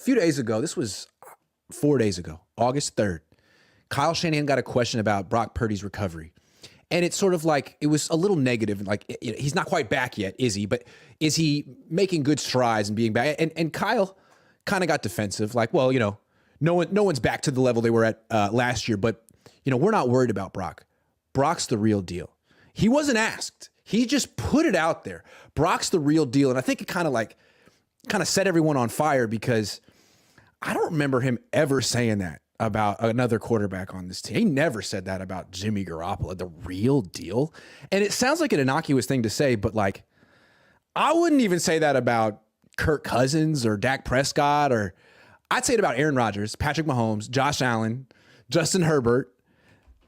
few days ago, this was 4 days ago, August 3rd, Kyle Shanahan got a question about Brock Purdy's recovery. And it's sort of like, it was a little negative. Like, he's not quite back yet, is he? But is he making good strides and being back? And Kyle kind of got defensive. Like, well, no one's back to the level they were at last year. But, we're not worried about Brock. Brock's the real deal. He wasn't asked. He just put it out there. Brock's the real deal. And I think it kind of set everyone on fire, because I don't remember him ever saying that about another quarterback on this team. He never said that about Jimmy Garoppolo, the real deal. And it sounds like an innocuous thing to say, but like, I wouldn't even say that about Kirk Cousins or Dak Prescott, or I'd say it about Aaron Rodgers, Patrick Mahomes, Josh Allen, Justin Herbert,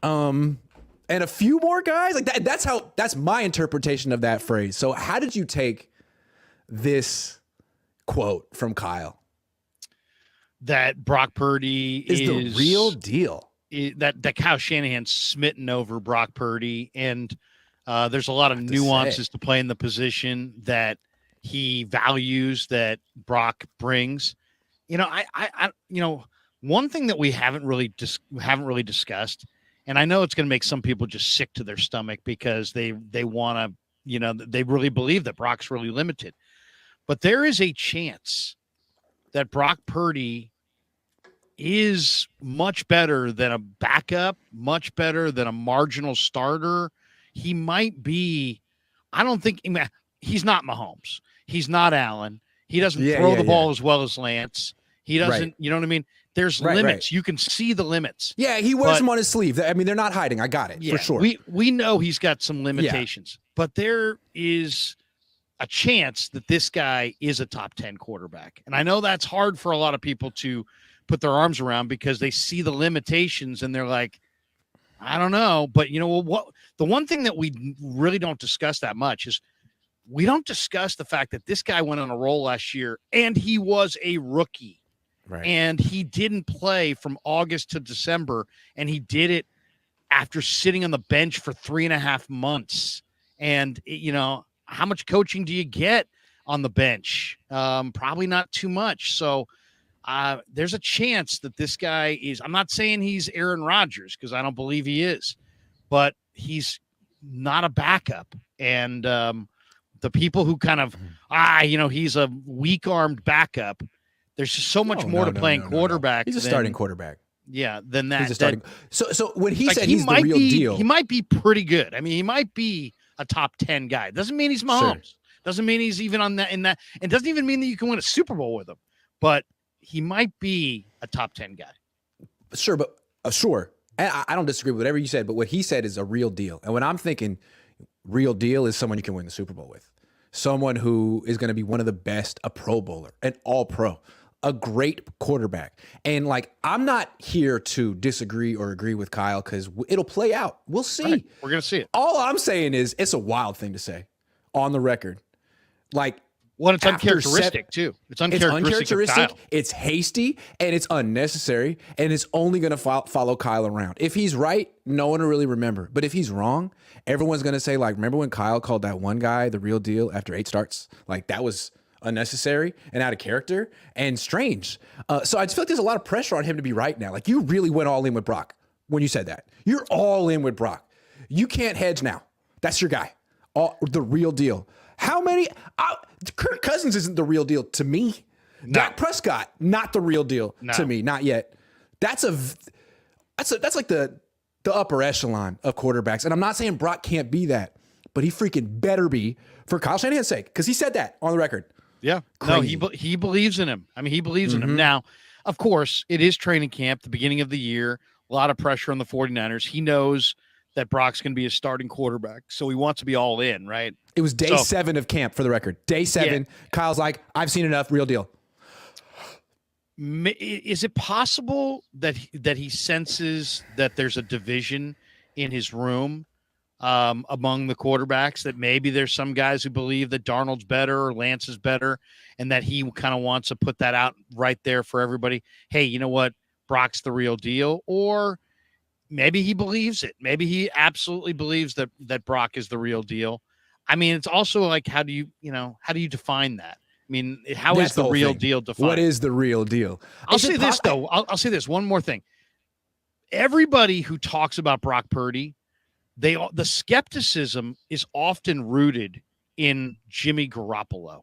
and a few more guys. Like that's my interpretation of that phrase. So how did you take this quote from Kyle? That Brock Purdy is the real deal. That Kyle Shanahan's smitten over Brock Purdy, and there's a lot of nuances to play in the position that he values that Brock brings. I one thing that we haven't really discussed, and I know it's going to make some people just sick to their stomach because they want to, they really believe that Brock's really limited, but there is a chance that Brock Purdy is much better than a backup, much better than a marginal starter. He might be, I don't think, he's not Mahomes. He's not Allen. He doesn't throw the ball as well as Lance. He doesn't, you know what I mean? There's limits. Right. You can see the limits. Yeah, he wears them on his sleeve. I mean, they're not hiding. I got it, for sure. We know he's got some limitations, but there is a chance that this guy is a top 10 quarterback. And I know that's hard for a lot of people to put their arms around because they see the limitations and they're like, I don't know. But what the one thing that we really don't discuss that much is we don't discuss the fact that this guy went on a roll last year and he was a rookie. Right. And he didn't play from August to December, and he did it after sitting on the bench for 3.5 months. And how much coaching do you get on the bench? Probably not too much. So there's a chance that this guy is, I'm not saying he's Aaron Rodgers because I don't believe he is, but he's not a backup. And the people who kind of, he's a weak-armed backup. There's just so much more to playing quarterback. He's a starting quarterback. Yeah, than that. He's a starting. So when he said he's the real deal, he might be pretty good. I mean, he might be a top 10 guy. Doesn't mean he's Mahomes. Sure. Doesn't mean he's even on that in that. It doesn't even mean that you can win a Super Bowl with him. But he might be a top 10 guy. Sure, but sure. I don't disagree with whatever you said, but what he said is a real deal. And when I'm thinking real deal is someone you can win the Super Bowl with, someone who is going to be one of the best, a Pro Bowler, an All-Pro, a great quarterback. And I'm not here to disagree or agree with Kyle because it'll play out. We'll see. Right. We're going to see it. All I'm saying is it's a wild thing to say on the record. It's uncharacteristic too. It's uncharacteristic. It's hasty and it's unnecessary. And it's only going to follow Kyle around. If he's right, no one will really remember. But if he's wrong, everyone's going to say, remember when Kyle called that one guy the real deal after 8 starts? That was unnecessary and out of character and strange. So I just feel like there's a lot of pressure on him to be right now. You really went all in with Brock when you said that. You're all in with Brock. You can't hedge now. That's your guy. The real deal. How many? Kirk Cousins isn't the real deal to me. No. Dak Prescott, not the real deal to me. Not yet. That's like the upper echelon of quarterbacks. And I'm not saying Brock can't be that, but he freaking better be for Kyle Shanahan's sake, because he said that on the record. Yeah. Crazy. No, he believes in him. I mean, he believes in him. Now, of course, it is training camp, the beginning of the year, a lot of pressure on the 49ers. He knows that Brock's going to be a starting quarterback, so he wants to be all in, right? It was day 7 of camp, for the record. Day 7. Yeah. Kyle's like, I've seen enough, real deal. Is it possible that he senses that there's a division in his room among the quarterbacks, that maybe there's some guys who believe that Darnold's better or Lance is better, and that he kind of wants to put that out right there for everybody? Hey, you know what? Brock's the real deal. Or maybe he believes it. Maybe he absolutely believes that Brock is the real deal. I mean, it's also how do you define that? mean, how is That's the whole real thing. deal defined? What is the real deal? I'll say this, though. I'll say this. One more thing. Everybody who talks about Brock Purdy, the skepticism is often rooted in Jimmy Garoppolo.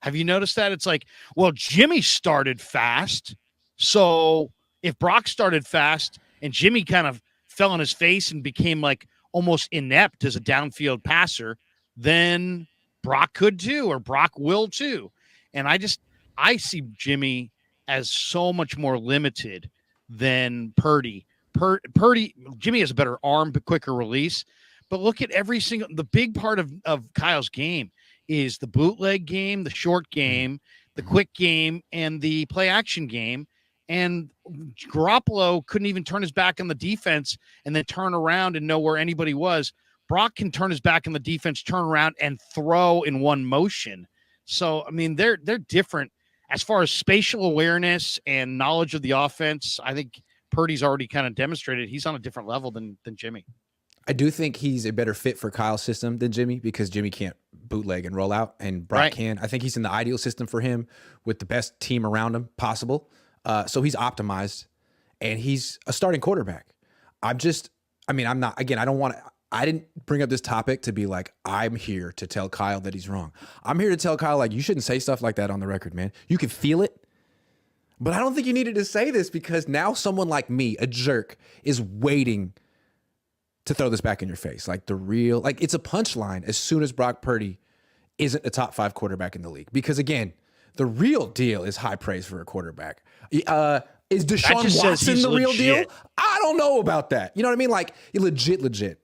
Have you noticed that? It's like, well, Jimmy started fast. So if Brock started fast and Jimmy kind of fell on his face and became like almost inept as a downfield passer, then Brock could too, or Brock will too. And I see Jimmy as so much more limited than Purdy. Purdy, Jimmy has a better arm, but quicker release. But look at the big part of Kyle's game is the bootleg game, the short game, the quick game, and the play action game. And Garoppolo couldn't even turn his back on the defense and then turn around and know where anybody was. Brock can turn his back on the defense, turn around, and throw in one motion. So, I mean, they're different as far as spatial awareness and knowledge of the offense. I think Purdy's already kind of demonstrated he's on a different level than Jimmy. I do think he's a better fit for Kyle's system than Jimmy because Jimmy can't bootleg and roll out, and Brock can. I think he's in the ideal system for him with the best team around him possible. So he's optimized, and he's a starting quarterback. I didn't bring up this topic to be like, I'm here to tell Kyle that he's wrong. I'm here to tell Kyle, like, you shouldn't say stuff like that on the record, man. You can feel it. But I don't think you needed to say this because now someone like me, a jerk, is waiting to throw this back in your face. Like it's a punchline as soon as Brock Purdy isn't a top 5 quarterback in the league. Because again, the real deal is high praise for a quarterback. Is Deshaun Watson the real deal? I don't know about that. You know what I mean? Like legit.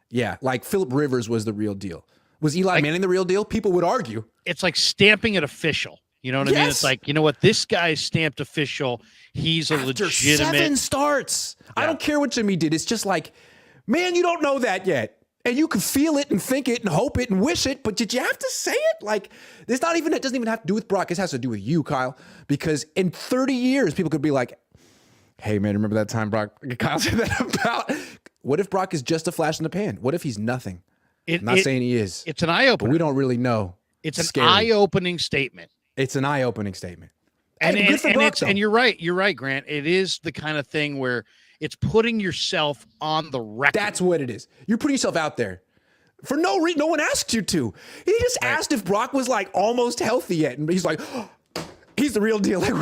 Yeah. Like Phillip Rivers was the real deal. Was Eli Manning the real deal? People would argue. It's like stamping it official. You know what I mean? It's like, you know what? This guy's stamped official. He's a legitimate 7 starts. Yeah. I don't care what Jimmy did. It's just like, man, you don't know that yet. And you can feel it and think it and hope it and wish it, but did you have to say it? Like, it doesn't even have to do with Brock. It has to do with you, Kyle. Because in 30 years, people could be like, hey, man, remember that time Kyle said that about? What if Brock is just a flash in the pan? What if he's nothing? I'm not saying he is. It's an eye-opener. But we don't really know. It's an eye-opening statement. It's an eye-opening statement. And you're right. You're right, Grant. It is the kind of thing where it's putting yourself on the record. That's what it is. You're putting yourself out there for no reason. No one asked you to. He just asked if Brock was like almost healthy yet. And he's like, oh, he's the real deal. Like,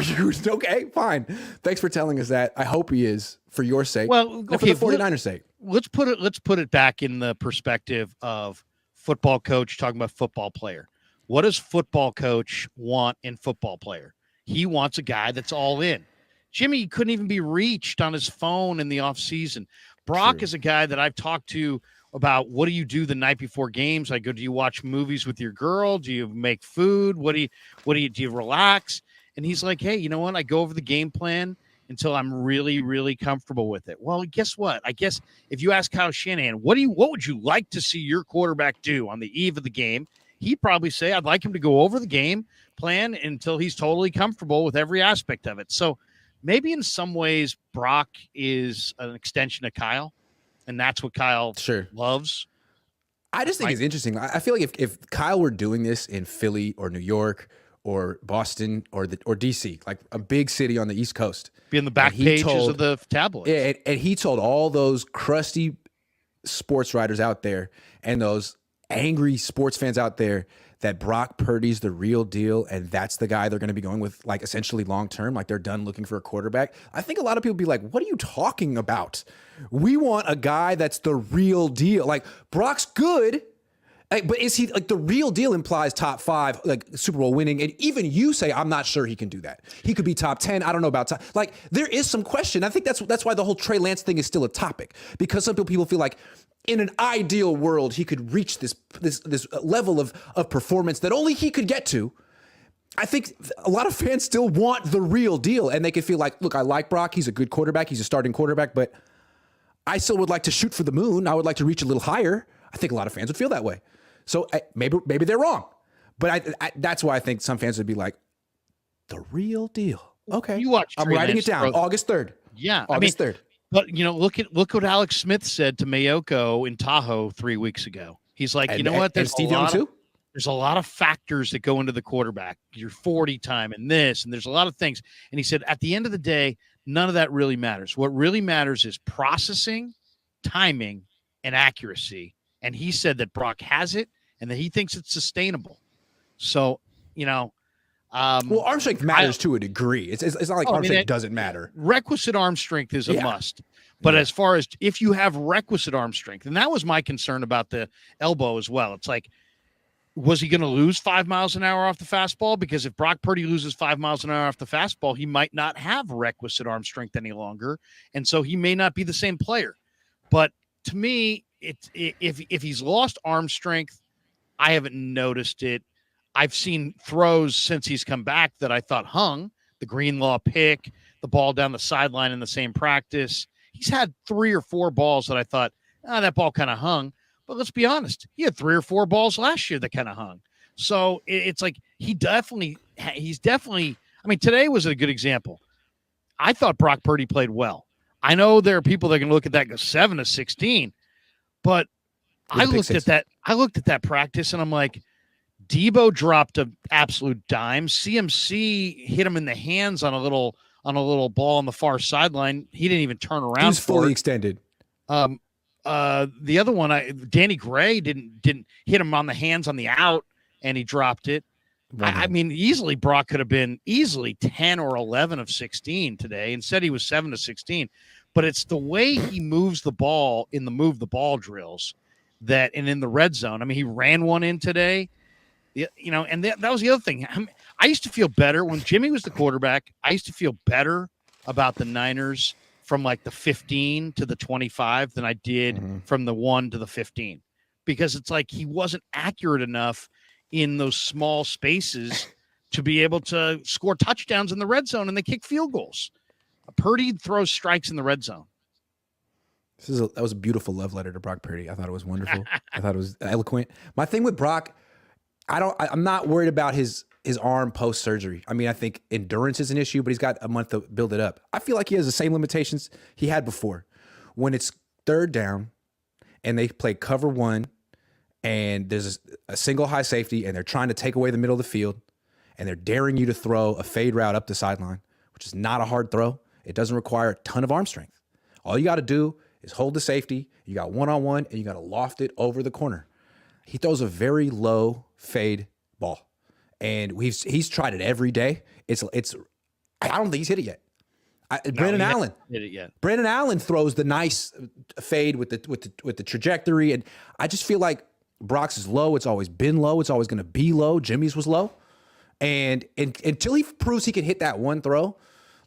okay, fine. Thanks for telling us that. I hope he is for your sake. Well, and for the 49ers' sake. Let's put it back in the perspective of football coach talking about football player. What does football coach want in football player? He wants a guy that's all in. Jimmy couldn't even be reached on his phone in the offseason. Brock is a guy that I've talked to about what do you do the night before games? I go, do you watch movies with your girl? Do you make food? Do you relax? And he's like, hey, you know what? I go over the game plan until I'm really, really comfortable with it. Well, guess what? I guess if you ask Kyle Shanahan, what would you like to see your quarterback do on the eve of the game? He'd probably say, I'd like him to go over the game plan until he's totally comfortable with every aspect of it. So maybe in some ways Brock is an extension of Kyle, and that's what Kyle loves. I just think it's interesting. I feel like if Kyle were doing this in Philly or New York or Boston or DC, like a big city on the East Coast, be in the back pages of the tabloids. Yeah, and he told all those crusty sports writers out there and those angry sports fans out there that Brock Purdy's the real deal, and that's the guy they're going to be going with, like, essentially long term, like they're done looking for a quarterback. I think a lot of people be like, what are you talking about? We want a guy that's the real deal. Like, Brock's good, but is he, like, the real deal implies top 5, like, Super Bowl winning, and even you say, I'm not sure he can do that. He could be top 10. I don't know about top. Like, there is some question. I think that's why the whole Trey Lance thing is still a topic, because some people feel like, in an ideal world, he could reach this level of performance that only he could get to. I think a lot of fans still want the real deal, and they can feel like, look, I like Brock. He's a good quarterback. He's a starting quarterback, but I still would like to shoot for the moon. I would like to reach a little higher. I think a lot of fans would feel that way. So maybe they're wrong, but that's why I think some fans would be like, the real deal. Okay, you watch. I'm writing it down. August 3rd. Yeah, August 3rd. But, you know, look what Alex Smith said to Mayoko in Tahoe 3 weeks ago. He's like, you know what? There's Steve Young too? there's a lot of factors that go into the quarterback, your 40 time and this, and there's a lot of things. And he said, at the end of the day, none of that really matters. What really matters is processing, timing, and accuracy. And he said that Brock has it and that he thinks it's sustainable. So, well, arm strength matters to a degree. It's not like arm strength doesn't matter. Requisite arm strength is a must. But as far as if you have requisite arm strength, and that was my concern about the elbow as well. It's like, was he going to lose 5 miles an hour off the fastball? Because if Brock Purdy loses 5 miles an hour off the fastball, he might not have requisite arm strength any longer. And so he may not be the same player. But to me, if he's lost arm strength, I haven't noticed it. I've seen throws since he's come back that I thought hung, the Greenlaw pick, the ball down the sideline in the same practice. He's had 3 or 4 balls that I thought, that ball kind of hung. But let's be honest, he had 3 or 4 balls last year that kind of hung. So it's like he's definitely, I mean, today was a good example. I thought Brock Purdy played well. I know there are people that can look at that and go 7 of 16, but I looked at that practice and I'm like, Debo dropped an absolute dime. CMC hit him in the hands on a little ball on the far sideline. He didn't even turn around. He was fully extended. The other one, Danny Gray didn't hit him on the hands on the out, and he dropped it. I mean, easily Brock could have been 10 or 11 of 16 today. Instead, he was 7 of 16. But it's the way he moves the ball in the move the ball drills and in the red zone. I mean, he ran one in today. And that was the other thing. I used to feel better when Jimmy was the quarterback. I used to feel better about the Niners from like the 15 to the 25 than I did from the 1 to the 15, because it's like he wasn't accurate enough in those small spaces to be able to score touchdowns in the red zone, and they kick field goals. Purdy throws strikes in the red zone. That was a beautiful love letter to Brock Purdy. I thought it was wonderful. I thought it was eloquent. My thing with Brock, I'm not worried about his arm post-surgery. I mean, I think endurance is an issue, but he's got a month to build it up. I feel like he has the same limitations he had before. When it's third down and they play cover 1 and there's a single high safety and they're trying to take away the middle of the field and they're daring you to throw a fade route up the sideline, which is not a hard throw. It doesn't require a ton of arm strength. All you got to do is hold the safety. You got one-on-one and you got to loft it over the corner. He throws a very low fade ball. And he's tried it every day. It's I don't think he's hit it yet. Brandon Allen hit it yet. Brandon Allen throws the nice fade with the trajectory, and I just feel like Brock's is low. It's always been low. It's always going to be low. Jimmy's was low, and until he proves he can hit that one throw,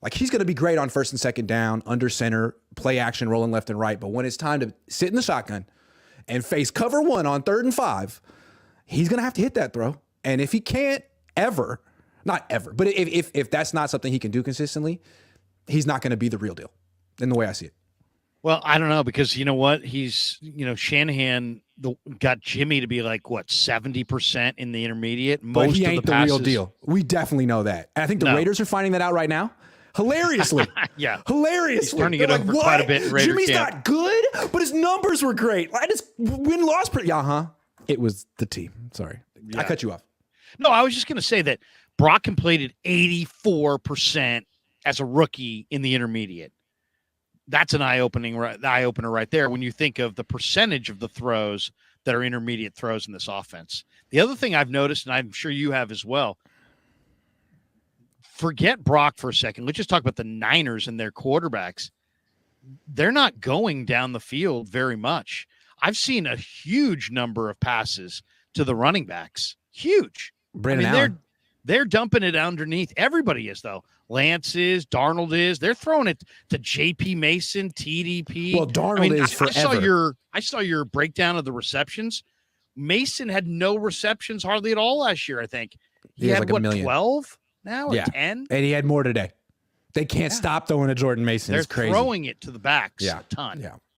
like he's going to be great on first and second down, under center, play action, rolling left and right. But when it's time to sit in the shotgun and face cover 1 on 3rd and 5, he's going to have to hit that throw. And if he can't not ever, but if that's not something he can do consistently, he's not going to be the real deal in the way I see it. Well, I don't know, because you know what? Shanahan got Jimmy to be like, 70% in the intermediate. But he ain't the real deal. We definitely know that. And I think the Raiders are finding that out right now. Hilariously. Yeah. Hilariously. He's turning it over quite a bit in Raider Jimmy's camp. not good, but his numbers were great. I just win-loss. It was the team. Sorry. Yeah. I cut you off. No, I was just going to say that Brock completed 84% as a rookie in the intermediate. That's an eye-opener right there when you think of the percentage of the throws that are intermediate throws in this offense. The other thing I've noticed, and I'm sure you have as well, forget Brock for a second. Let's just talk about the Niners and their quarterbacks. They're not going down the field very much. I've seen a huge number of passes to the running backs. Huge. Allen. They're dumping it underneath. Everybody is, though. Lance is, Darnold is. They're throwing it to J.P. Mason, TDP. Well, Darnold is forever. I saw your breakdown of the receptions. Mason had no receptions hardly at all last year, I think. He had, like a million. 12 now or 10? And he had more today. They can't stop throwing to Jordan Mason. They're it's crazy. Throwing it to the backs a ton. Yeah.